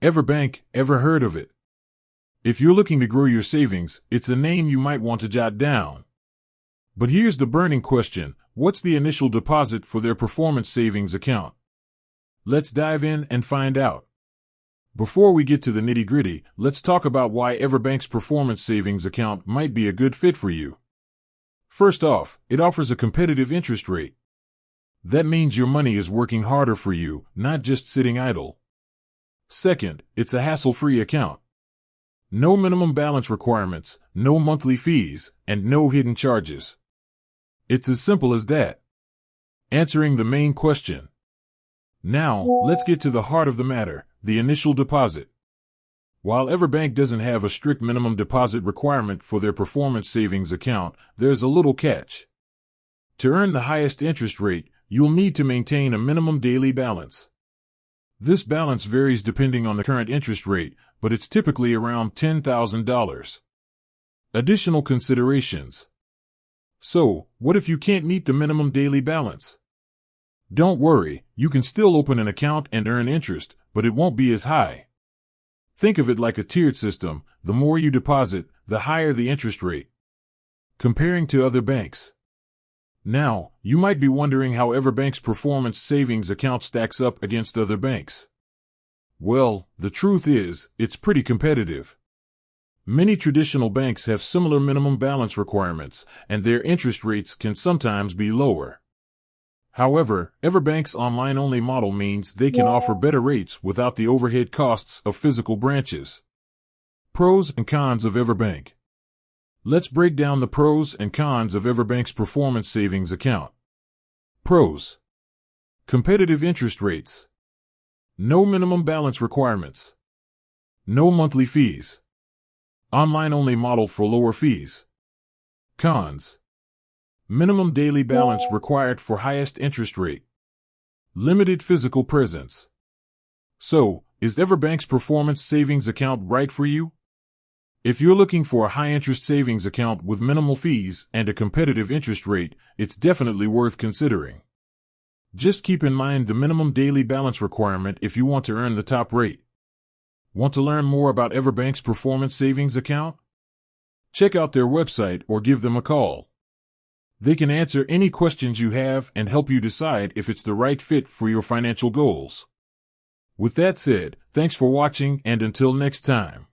EverBank, ever heard of it? If you're looking to grow your savings, it's a name you might want to jot down. But here's the burning question: what's the initial deposit for their performance savings account? Let's dive in and find out. Before we get to the nitty-gritty, let's talk about why EverBank's performance savings account might be a good fit for you. First off, it offers a competitive interest rate. That means your money is working harder for you, not just sitting idle. Second, it's a hassle-free account. No minimum balance requirements, no monthly fees, and no hidden charges. It's as simple as that. Answering the main question. Now, let's get to the heart of the matter, the initial deposit. While EverBank doesn't have a strict minimum deposit requirement for their performance savings account, there's a little catch. To earn the highest interest rate, you'll need to maintain a minimum daily balance. This balance varies depending on the current interest rate, but it's typically around $10,000. Additional considerations. So, what if you can't meet the minimum daily balance? Don't worry, you can still open an account and earn interest, but it won't be as high. Think of it like a tiered system: the more you deposit, the higher the interest rate. Comparing to other banks. Now, you might be wondering how EverBank's performance savings account stacks up against other banks. Well, the truth is, it's pretty competitive. Many traditional banks have similar minimum balance requirements, and their interest rates can sometimes be lower. However, EverBank's online-only model means they can offer better rates without the overhead costs of physical branches. Pros and cons of EverBank. Let's break down the pros and cons of EverBank's performance savings account. Pros. Competitive interest rates. No minimum balance requirements. No monthly fees. Online-only model for lower fees. Cons. Minimum daily balance required for highest interest rate. Limited physical presence. So, is EverBank's performance savings account right for you? If you're looking for a high-interest savings account with minimal fees and a competitive interest rate, it's definitely worth considering. Just keep in mind the minimum daily balance requirement if you want to earn the top rate. Want to learn more about EverBank's performance savings account? Check out their website or give them a call. They can answer any questions you have and help you decide if it's the right fit for your financial goals. With that said, thanks for watching, and until next time.